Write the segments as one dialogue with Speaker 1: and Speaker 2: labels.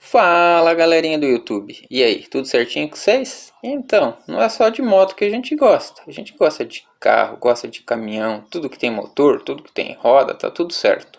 Speaker 1: Fala galerinha do YouTube, e aí, tudo certinho com vocês? Então, não é só de moto que a gente gosta de carro, gosta de caminhão, tudo que tem motor, tudo que tem roda, tá tudo certo.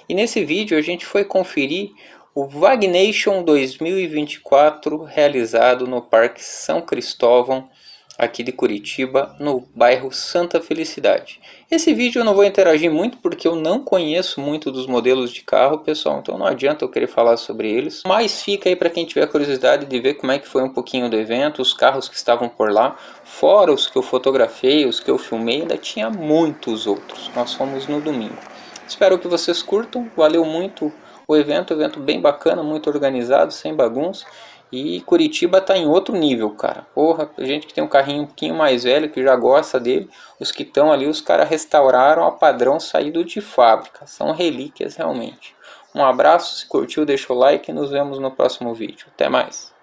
Speaker 1: E nesse vídeo a gente foi conferir o Vagnation 2024 realizado no Parque São Cristovão, aqui de Curitiba, no bairro Santa Felicidade. Esse vídeo eu não vou interagir muito porque eu não conheço muito dos modelos de carro, pessoal, então não adianta eu querer falar sobre eles. Mas fica aí para quem tiver curiosidade de ver como é que foi um pouquinho do evento, os carros que estavam por lá, fora os que eu fotografei, os que eu filmei, ainda tinha muitos outros. Nós fomos no domingo. Espero que vocês curtam, valeu muito o evento bem bacana, muito organizado, sem bagunça. E Curitiba tá em outro nível, cara. Porra, a gente que tem um carrinho um pouquinho mais velho, que já gosta dele, os que estão ali, os caras restauraram a padrão saído de fábrica. São relíquias realmente. Um abraço, se curtiu deixa o like e nos vemos no próximo vídeo. Até mais.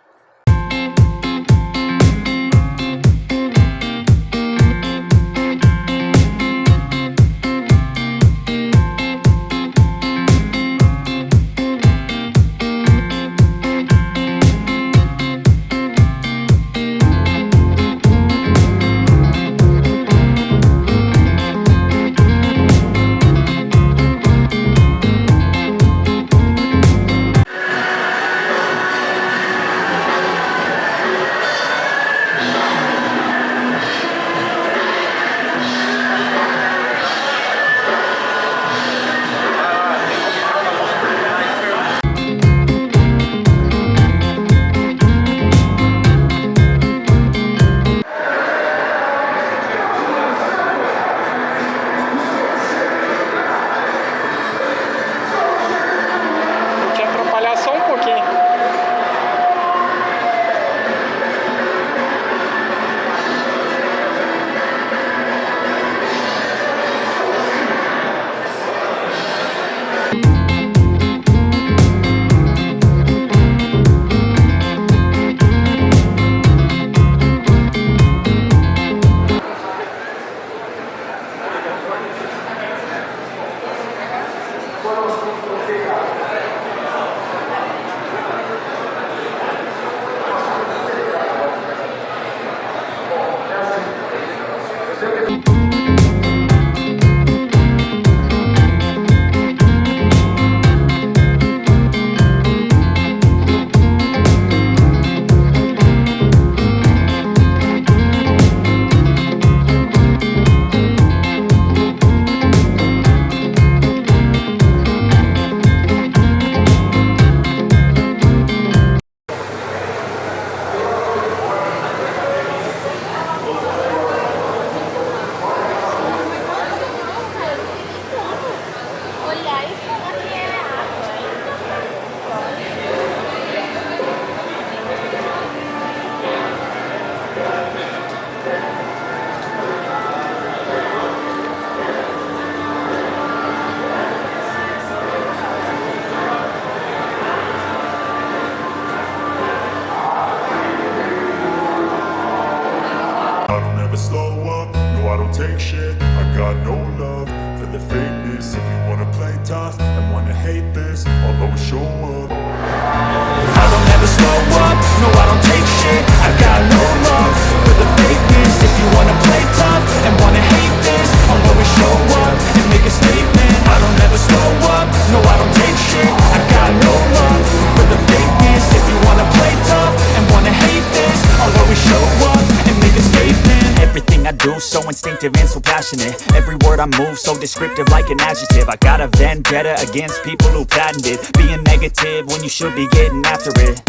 Speaker 2: Take shit, I got no love for the fakeness. If you wanna play tough and wanna hate this, I'll always show up. I don't ever slow up, no I don't take shit. I got no love for the fakeness. If you wanna play tough and wanna hate this, I'll always show up and make a statement. I don't ever slow up, no I don't take shit. I got no love for the fakeness. If you wanna play tough and wanna hate this, I'll always show up and make a statement.
Speaker 3: Everything I do so instinctive and so passionate. Every word I move so descriptive like an adjective. I got a vendetta against people who patented being negative when you should be getting after it.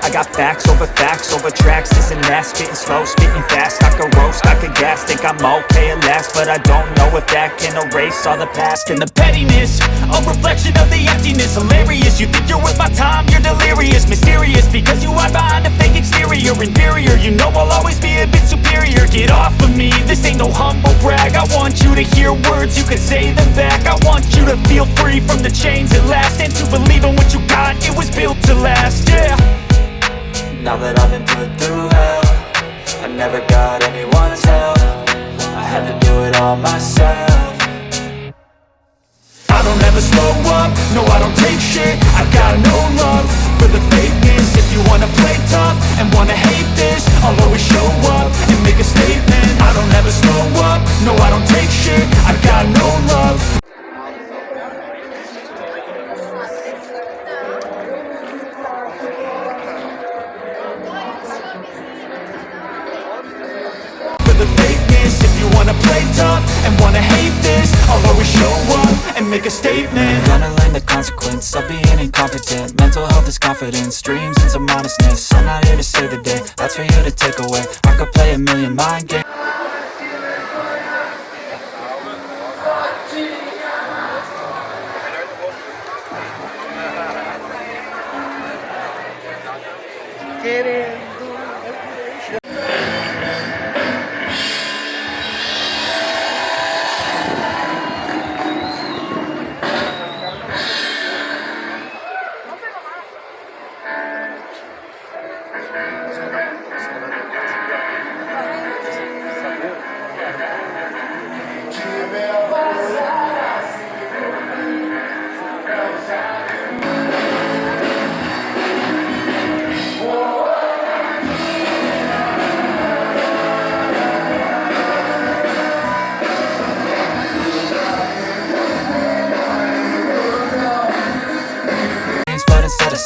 Speaker 3: I got facts over tracks, this and that. Spitting slow, spitting fast, I could roast, I could gas. Think I'm okay at last, but I don't know if that can erase all the past. And the pettiness, a reflection of the emptiness. Hilarious, you think you're worth my time, you're delirious. Mysterious, because you hide behind a fake exterior. Inferior, you know I'll always be a bit superior. Get off of me, this ain't no humble brag. I want you to hear words, you can say them back. I want you to feel free from the chains at last, and to believe in what you got, it was built to last, yeah.
Speaker 4: Now that I've been put through hell, I never got anyone's help. I had to do it all myself.
Speaker 2: I don't ever slow up, no I don't take shit. I got no love for
Speaker 3: wanna play tough and wanna hate this, I'll always show up and make a statement. Gonna learn the consequence of being incompetent. Mental health is confidence, dreams and some honestness. I'm not here to save the day, that's for you to take away. I could play a million mind games.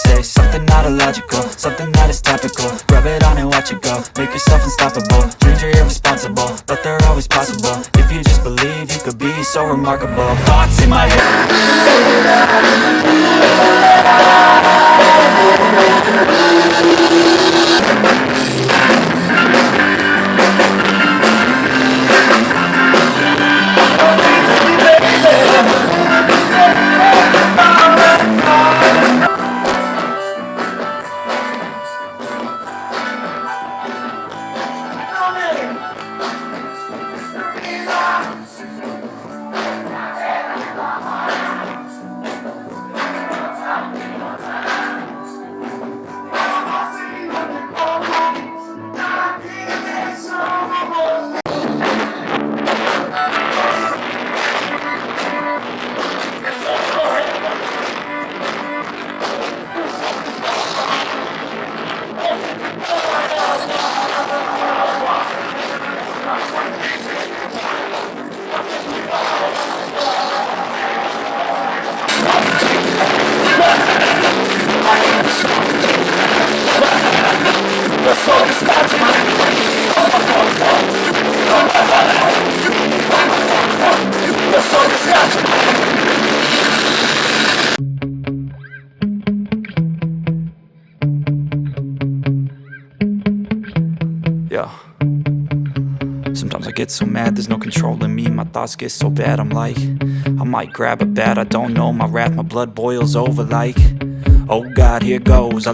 Speaker 3: Say something not illogical, something that is topical. Rub it on and watch it go, make yourself unstoppable. Dreams are irresponsible, but they're always possible. If you just believe, you could be so remarkable. Thoughts in my head. Sometimes I get so mad, there's no controlling me. My thoughts get so bad, I'm like, I might grab a bat, I don't know. My wrath, my blood boils over like, oh God, here goes.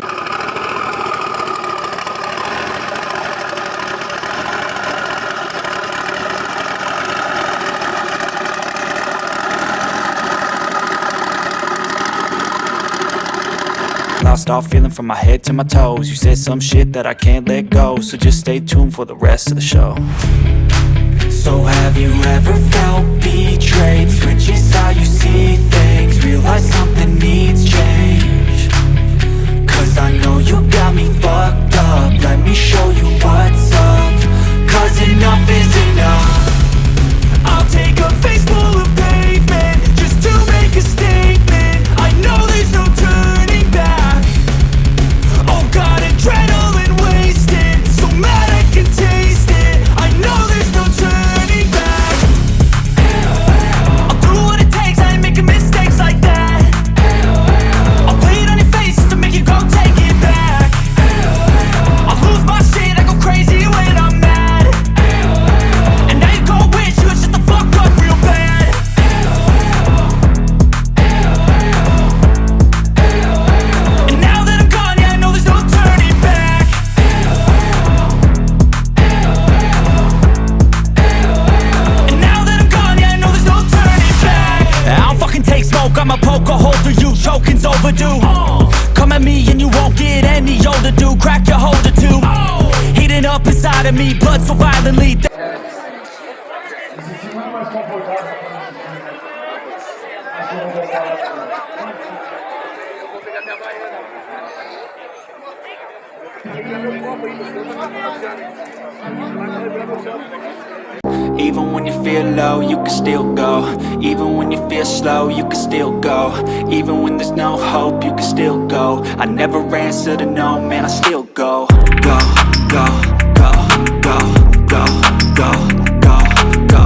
Speaker 3: Lost all feeling from my head to my toes. You said some shit that I can't let go, so just stay tuned for the rest of the show. So have you ever felt betrayed? Switches how you see things, realize something needs change. Cause I know you got me fucked up, let me show you what's up. Cause enough is enough. I'll take a face full of pavement just to make a statement. I know there's no turning back. Oh God, adrenaline wasted, so mad I can taste it. I know there's no turning back. I'll do what it takes, I ain't making mistakes like that. I'll play it on your face just to make you go take it back. I'll lose my shit, I go crazy when I'm mad. And now you go wish you would shut the fuck up real bad. And now that I'm gone, yeah, I know there's no turning back. And now that I'm gone, yeah, I know there's no turning back. I don't fucking take smoke, I'ma poke a hole through you, choking's overdue. Come at me and you won't get any older, dude. Crack your holder too. Heating up inside of me, blood so violently. Even when you feel low, you can still go. Even when you feel slow, you can still go. Even when there's no hope, you can still go. I never answer to no, man, I still go. Go, go, go, go, go, go, go, go,